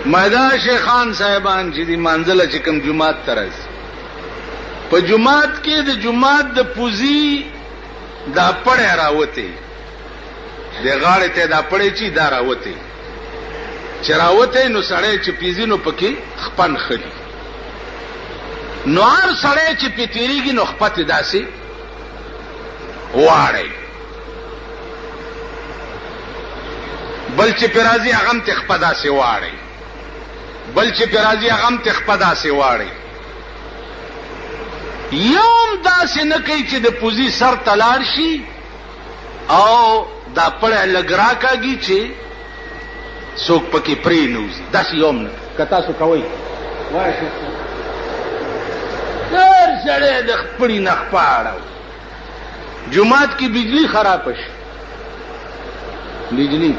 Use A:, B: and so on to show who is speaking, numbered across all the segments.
A: مدا شیخان صاحبان چې دی منزله چې کوم جمعات ترز په جمعات کې د جمعات د پوزي دا پړې راوته د غاړې ته دا پړې چې دا راوته چراوته نو سړی چې پیزینو پکې خپن خلی نو هر سړی چې پیتیریږي نو خپت داسي واړی بل چې پرازي هغه ته خپدا سي واړی بل چې پرازي هغه ته خپدا سي واړی یوم داسې نه کوي چې د پوزي سر تلاړ شي او دا پړې لګرا کاږي چې څوک پکې پری نوزي داسې یوم نه کتا سو کوي واشه هر سړی د خپلې نه خپاړو جمعات کی بجلی خراب شي بجلی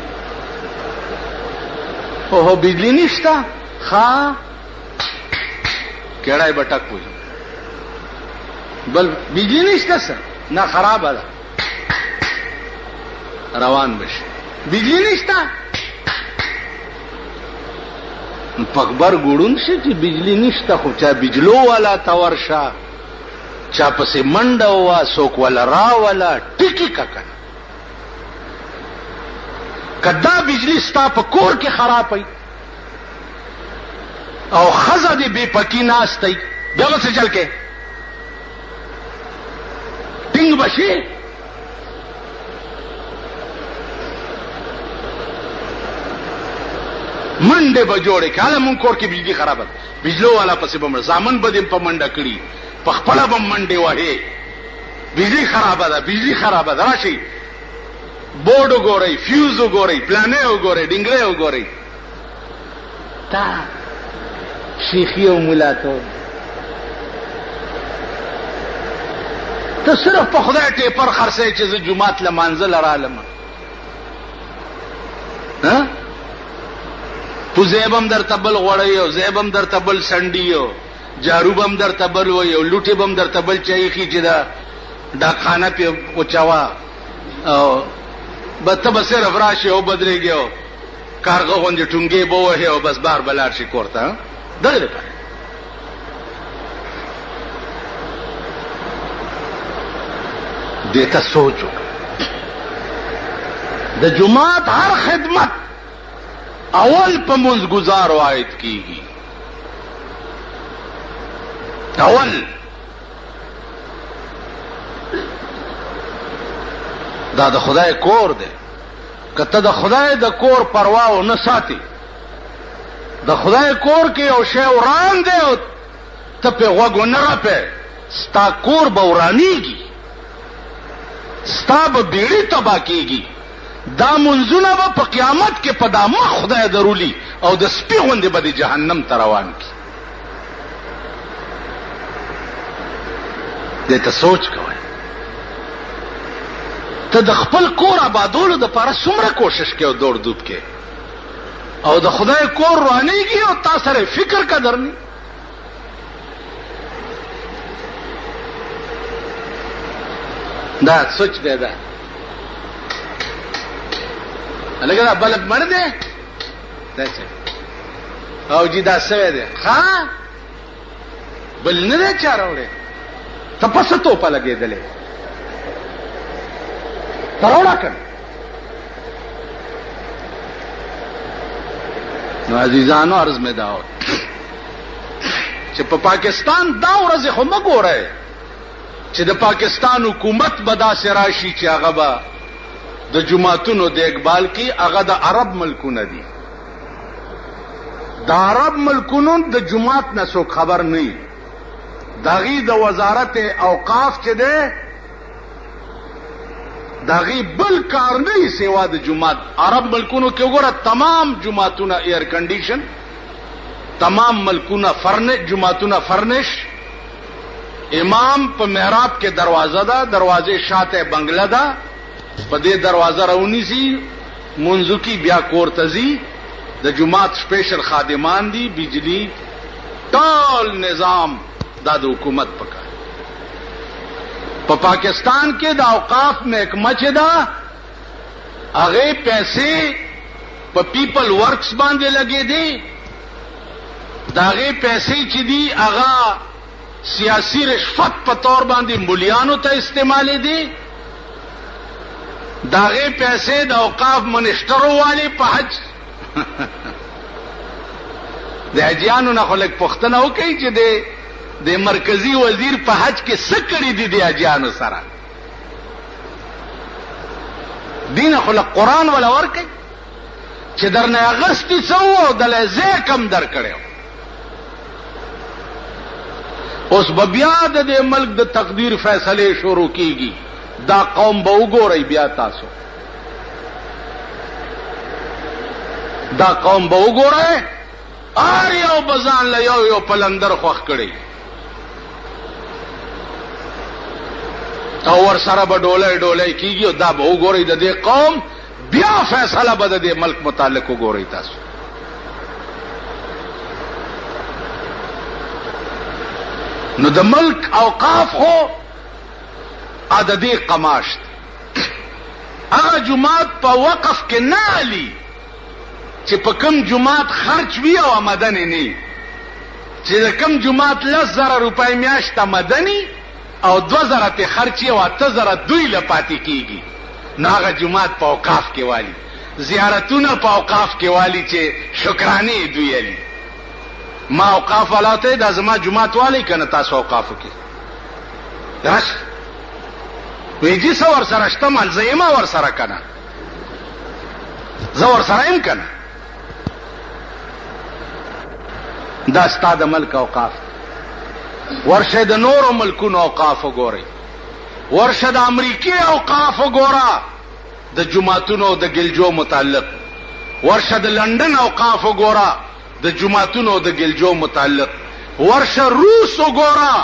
A: اوه بجلی نشتا ها کېړای بټک وي بل بجلی نشتا سر نه خراب ده روان بشي بجلی نشتا پکبر ګړون شي چې بجلی نشتا خو چا بجلو والا تورشا چا پسې منډه وا سوک ولا را ولا ټکی ککن کدا بجلی ستا په کور کې خراب وي او خزه دې بے پکی ناشتي دغه څه چل کې ټینګ بشي منډه به جوړه کاله مون کور کې بجلی خراب ده بجلو والا پسې بمړ زامن بده په منډه کړی په خپل بم منډه وهي بجلی خراب ده بجلی خراب ده راشي بورډ وګورئ فیوز وګورئ پلانې وګورئ ډنګلې وګورئ تا شیخی او مولاتو ته صرف په خدای ټیپر خرڅې چې ز جمعات لمانځل رالم ها تو زیبم در تبل غړی او زیبم در تبل سنډیو جاروبم در تبل و یو لوټي بم در تبل چایخي چې دا ډاکخانه په اوچاوا او بته بسره فراشي او بدرېږي کارغه غونډه ټونګي بوه او بس بار بلار شي کوړتا دغه لپاره دته سوچو د جمعات هر خدمت اول په منځ گزار وایت کیږي اول دا د خدای کور دی کته د خدای د کور پروا او نه ساتي د خدای کور کې یو شی وران دی او ته په غوږ نه راپې ستا کور به ورانیږي ستا به بیړی تبا کیږي دا منځونه به په قیامت کې په دامه خدای درولي او د سپي غوندې به د جهنم ته روان کی دې ته سوچ کوئ ته د خپل کور آبادولو د پاره څومره کوشش کې او دور دوب کې او د خدای کور روانېږي او تا سره فکر قدر نه دا سوچ دی دا لکه دا بلب مړ دی او جی دا سوی دی ها بل نه دی چا راوړی ته پسه توپه لګېدلې ته راوړه کړ نو عزیزانو عرض مې دا و چې په پاکستان دا ورځې خو مه ګورئ چې د پاکستان حکومت به داسې راشي چې هغه به د جماعتونو د اقبال کی هغه د عرب ملکونه دي د عرب ملکونو د جماعت نه څوک خبر نه داغي د وزارت اوقاف چې ده داغي بل کار نه سیوا د جماعت عرب ملکونو کې وګوره تمام جماعتونه ایر کنډیشن تمام ملکونه فرنش جماعتونه فرنش امام په محراب کې دروازه ده دروازه شاته بنگله ده په دې دروازه راونی سي منځو کې بیا کورتزي د جماعت سپیشل خادمان دي بجلی ټول نظام دا د حکومت پکار په پاکستان کې د اوقاف محکمه چې ده هغه پیسې په پیپل ورکس باندې لګې دي داغه پیسې چې دی هغه سیاسی رشوت په تور باندې مليانو ته استعمالي دي. داغه پیسې د اوقاف منشترو والی په حج د حجیانو نه خلک پښتنه وکړي چې د مرکزی وزیر په حج کې څه کړی دي د حجیانو سره. دین خلک قرآن ولا ورکړي چې درنه اغستی څو او د لزه کم در کړو. اوس بیا د ملک د تقدیر فیصله شروع کیږي. دا قوم به وګورئ بیا تاسو، دا قوم به وګورئ ار یو بزان له یو پلندر خوخ کړي او ور سره به ډولای کیږي. او دا به وګورئ د دې قوم بیا فیصله به د ملک متعلق وګورئ تاسو. نو د ملک اوقاف هو عددی قماشت. هغه جماعت په وقف کې نه علي چې په کم جماعت خرج وی او آمدنی نه، چې د کم جماعت 10,000 روپۍ میاشت آمدنی او 2,000 ته خرچي او 8,000 دوی لپاتې کیږي. نو هغه جماعت په اوقاف کې والی، زیارتونه په اوقاف کې والی چې شکرانه دوی علي. ما اوقاف ولاته د ازما جماعت والی کنه تاسو اوقاف کې راش ویجی سو ور سره شتمل زېما ور سره کنه زور سره هم کنه. دا ستاد ملک اوقاف. ورشه د نورو ملکونو اوقاف وګورئ، ورشه د امریکای اوقاف وګورئ د جماعتونو د ګلجو متعلق، ورشه د لندن اوقاف وګورئ د جماعتونو د ګلجو متعلق، ورشه روس وګورئ،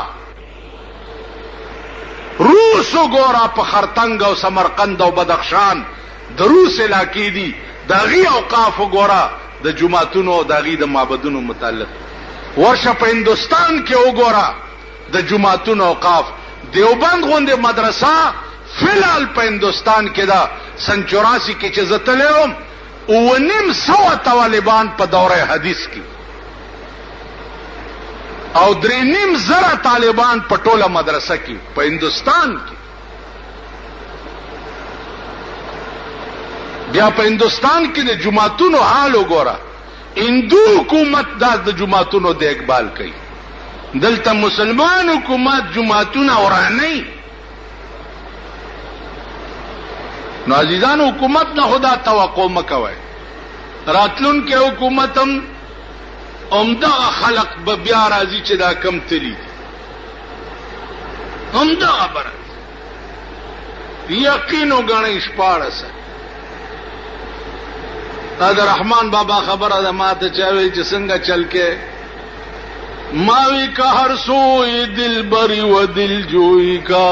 A: روس وګورئ په خرطنګ او سمرقند او بدخشان د روس علاقې دي، داغي اوقاف وګورئ د جماعتونو داغي د معبدونو متعلق. ورشه په هندستان کې وګورئ د جماعتونو اوقاف. دیوبند غونډه مدرسه فلال په هندستان کې دا سن 84 کې چې زتلم او نیم سو طالبان په دوره حدیث کې او 3.5 طالبان په ټوله مدرسه کې په هندستان کې. بیا په هندستان کې د جماعتونو حال وګوره. هندو حکومت د جماعتونو د اقبال کوي، دلته مسلمان حکومت جماعتونه ورانه. نو عزیزانو حکومت نه خدا توقع مکوئ، راتلون کې حکومت هم عمده خلق به بیا راځي چې دا کم تلی دي، عمده خبره یقین وګڼئ. 14 دا رحمان بابا خبره ده ماته چاوي چې څنګه چل کې ماوی کا ہر سوئی دل بری و دل جوئی کا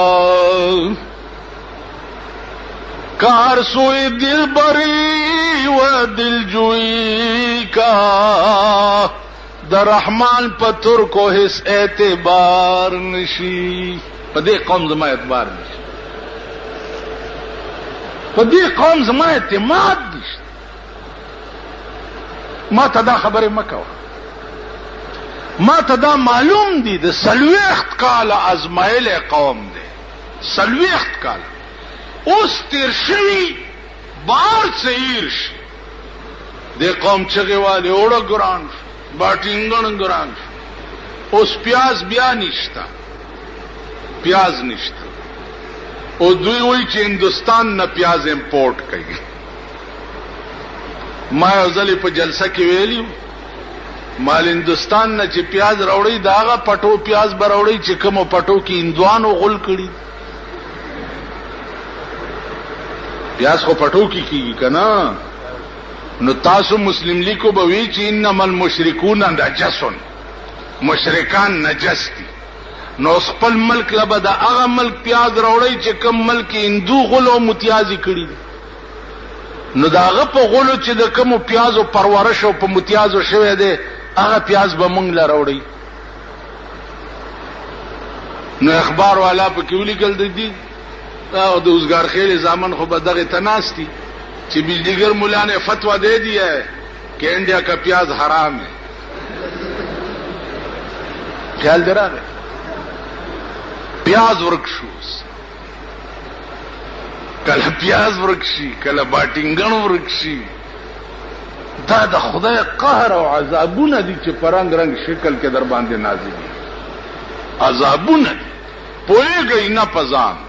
A: ہر سوئی دل بری و دل جوئی کا در رحمان پتر کو حس اعتبار نشی. پدې قوم زما اعتبار نشي، پدې قوم زما اعتماد نشي. ما ته دا خبره مکوه، ما ته دا معلوم دي د 40 کال ازمایل قوم دی، 40 کال اوس تیر شوی بار سیر شي. د قوم چغه والے اوړه ګران باټینګن ګران. اوس پیاز بیا نشتا، پیاز نشتا. او دوی وایي چې هندستان نه پیاز امپورټ کوي. ما یو ځلې په جلسه کې ویلیو مال هندستان نه چې پیاز راوړی دا هغه پټو پیاز براوړی چې کوم پټو کې هندوانو غل کړي. پیاز خو پټو کې کیږي کنه. نو تاسو مسلم لیگ کو به وی چې انما المشرکون نجسون، مشرکان نجس دي. نو خپل ملک لبه دا هغه ملک پیاز راوړی چې کوم ملک هندو غل او متیازي کړي. نو داغه په غولو چې د کوم پیازو پرورش او په متیازو شوه دی هغه پیاز به مونږ لراوړي. نو اخبار والا په کې ولیکل دي او د اوسګار خېل زامن خو به دغه تناستی چې بجلیګر مولا نے فتوا دے دیا ہے کہ انڈیا کا پیاز حرام ہے. خیال دی راغی پیاز ورک شوس کله پیاز ورک شي کله باټینګن ورک شي دا د خدای قهر او عذابونه دي چې پرنګ رنگ شکل کې در باندې نازل دي عذابونه دي پوهیږئ نه پزان